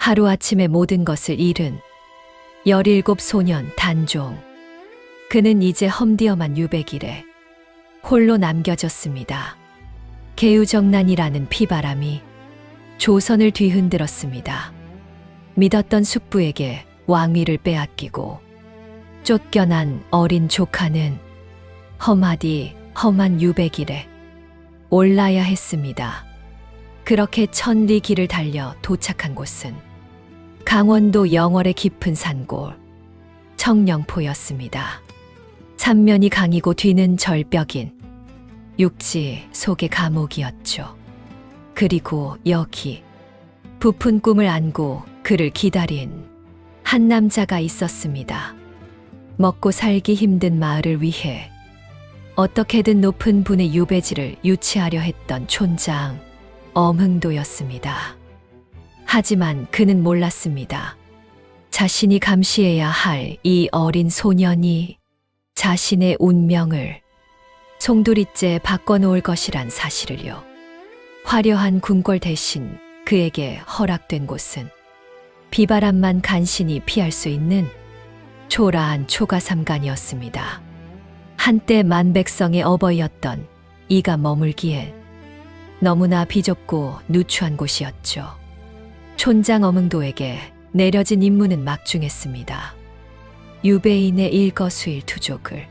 하루아침에 모든 것을 잃은 17 소년 단종. 그는 이제 험디엄한 유백일에 홀로 남겨졌습니다. 개우정난이라는 피바람이 조선을 뒤흔들었습니다. 믿었던 숙부에게 왕위를 빼앗기고 쫓겨난 어린 조카는 험한 유백일에 올라야 했습니다. 그렇게 천리 길을 달려 도착한 곳은 강원도 영월의 깊은 산골 청령포였습니다. 삼면이 강이고 뒤는 절벽인 육지 속의 감옥이었죠. 그리고 여기 부푼 꿈을 안고 그를 기다린 한 남자가 있었습니다. 먹고 살기 힘든 마을을 위해 어떻게든 높은 분의 유배지를 유치하려 했던 촌장 엄흥도였습니다. 하지만 그는 몰랐습니다. 자신이 감시해야 할 이 어린 소년이 자신의 운명을 송두리째 바꿔놓을 것이란 사실을요. 화려한 궁궐 대신 그에게 허락된 곳은 비바람만 간신히 피할 수 있는 초라한 초가삼간이었습니다. 한때 만백성의 어버이였던 이가 머물기엔 너무나 비좁고 누추한 곳이었죠. 촌장 엄흥도에게 내려진 임무는 막중했습니다. 유배인의 일거수일투족을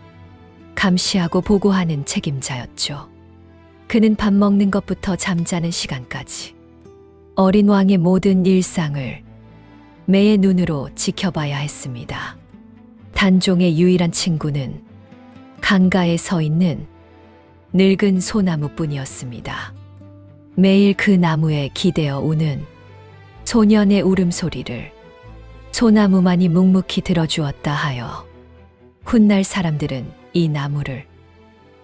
감시하고 보고하는 책임자였죠. 그는 밥 먹는 것부터 잠자는 시간까지 어린 왕의 모든 일상을 매의 눈으로 지켜봐야 했습니다. 단종의 유일한 친구는 강가에 서 있는 늙은 소나무뿐이었습니다. 매일 그 나무에 기대어 우는 소년의 울음소리를 소나무만이 묵묵히 들어주었다 하여 훗날 사람들은 이 나무를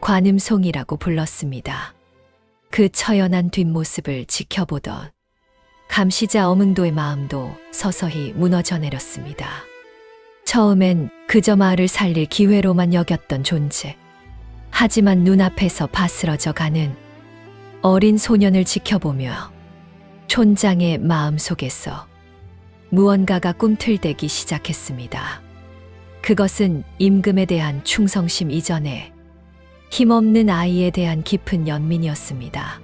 관음송이라고 불렀습니다. 그 처연한 뒷모습을 지켜보던 감시자 엄흥도의 마음도 서서히 무너져 내렸습니다. 처음엔 그저 마을을 살릴 기회로만 여겼던 존재. 하지만 눈앞에서 바스러져 가는 어린 소년을 지켜보며 촌장의 마음속에서 무언가가 꿈틀대기 시작했습니다. 그것은 임금에 대한 충성심 이전에 힘없는 아이에 대한 깊은 연민이었습니다.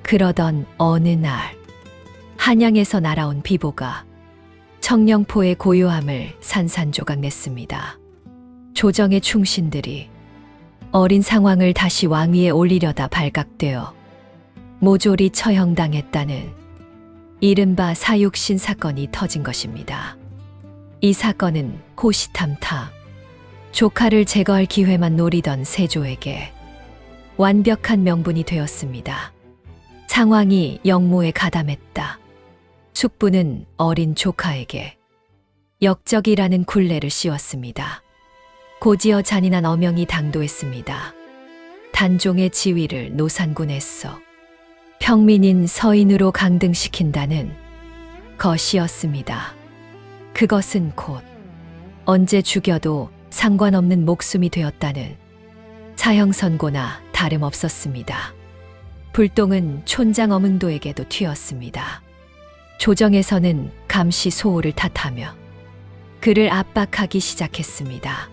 그러던 어느 날 한양에서 날아온 비보가 청령포의 고요함을 산산조각냈습니다. 조정의 충신들이 어린 상왕을 다시 왕위에 올리려다 발각되어 모조리 처형당했다는 이른바 사육신 사건이 터진 것입니다. 이 사건은 호시탐탐 조카를 제거할 기회만 노리던 세조에게 완벽한 명분이 되었습니다. 상왕이 영모에 가담했다. 숙부는 어린 조카에게 역적이라는 굴레를 씌웠습니다. 고지어 잔인한 어명이 당도했습니다. 단종의 지위를 노산군에서 평민인 서인으로 강등시킨다는 것이었습니다. 그것은 곧 언제 죽여도 상관없는 목숨이 되었다는 사형선고나 다름없었습니다. 불똥은 촌장 엄흥도에게도 튀었습니다. 조정에서는 감시 소호를 탓하며 그를 압박하기 시작했습니다.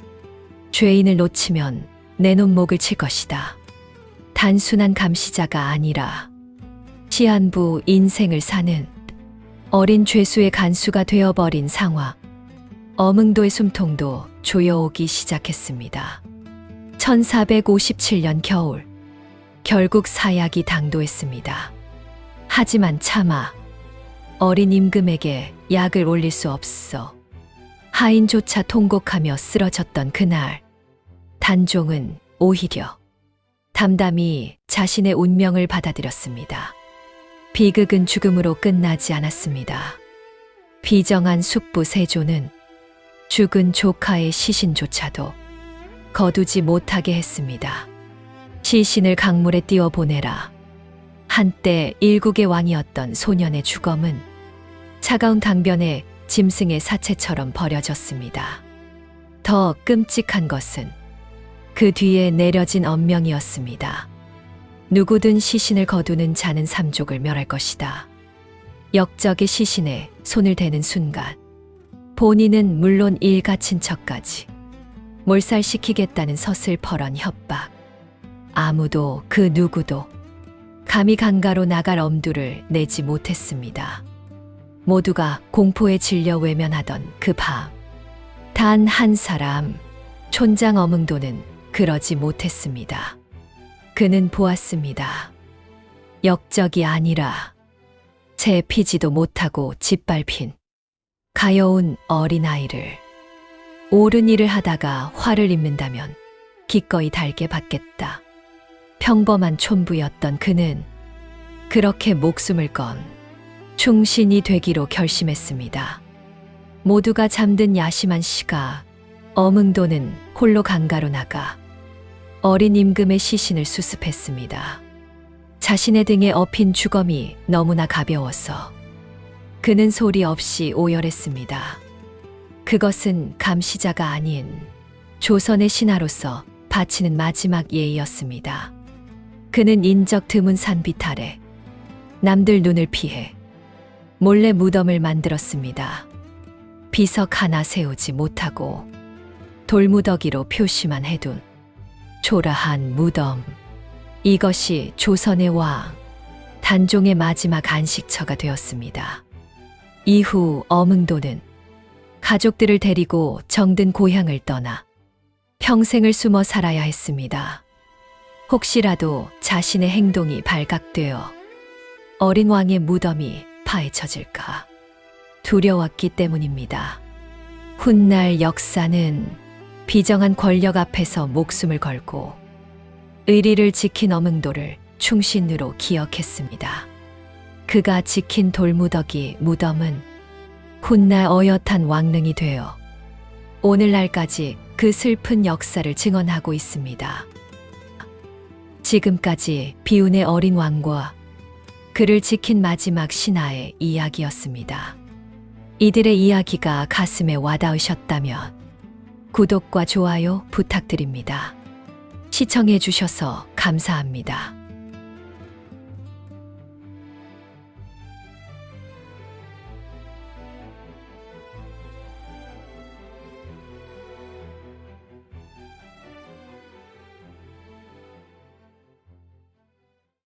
죄인을 놓치면 내 손목을 칠 것이다. 단순한 감시자가 아니라 시한부 인생을 사는 어린 죄수의 간수가 되어버린 상황. 엄흥도의 숨통도 조여오기 시작했습니다. 1457년 겨울, 결국 사약이 당도했습니다. 하지만 차마 어린 임금에게 약을 올릴 수 없어 하인조차 통곡하며 쓰러졌던 그날, 단종은 오히려 담담히 자신의 운명을 받아들였습니다. 비극은 죽음으로 끝나지 않았습니다. 비정한 숙부 세조는 죽은 조카의 시신조차도 거두지 못하게 했습니다. 시신을 강물에 띄워보내라. 한때 일국의 왕이었던 소년의 주검은 차가운 강변에 짐승의 사체처럼 버려졌습니다. 더 끔찍한 것은 그 뒤에 내려진 언명이었습니다. 누구든 시신을 거두는 자는 삼족을 멸할 것이다. 역적의 시신에 손을 대는 순간 본인은 물론 일가 친척까지 몰살시키겠다는 서슬퍼런 협박. 아무도 그 누구도 감히 강가로 나갈 엄두를 내지 못했습니다. 모두가 공포에 질려 외면하던 그 밤, 단 한 사람, 촌장 어흥도는 그러지 못했습니다. 그는 보았습니다. 역적이 아니라 채 피지도 못하고 짓밟힌 가여운 어린아이를. 옳은 일을 하다가 화를 입는다면 기꺼이 달게 받겠다. 평범한 촌부였던 그는 그렇게 목숨을 건 충신이 되기로 결심했습니다. 모두가 잠든 야심한 시각, 어흥도는 홀로 강가로 나가 어린 임금의 시신을 수습했습니다. 자신의 등에 업힌 주검이 너무나 가벼워서 그는 소리 없이 오열했습니다. 그것은 감시자가 아닌 조선의 신하로서 바치는 마지막 예의였습니다. 그는 인적 드문 산빛 아래 남들 눈을 피해 몰래 무덤을 만들었습니다. 비석 하나 세우지 못하고 돌무더기로 표시만 해둔 초라한 무덤. 이것이 조선의 왕 단종의 마지막 안식처가 되었습니다. 이후 어흥도는 가족들을 데리고 정든 고향을 떠나 평생을 숨어 살아야 했습니다. 혹시라도 자신의 행동이 발각되어 어린 왕의 무덤이 파헤쳐질까 두려웠기 때문입니다. 훗날 역사는 비정한 권력 앞에서 목숨을 걸고 의리를 지킨 어흥도를 충신으로 기억했습니다. 그가 지킨 돌무더기 무덤은 훗날 어엿한 왕릉이 되어 오늘날까지 그 슬픈 역사를 증언하고 있습니다. 지금까지 비운의 어린 왕과 그를 지킨 마지막 신하의 이야기였습니다. 이들의 이야기가 가슴에 와닿으셨다면 구독과 좋아요 부탁드립니다. 시청해 주셔서 감사합니다.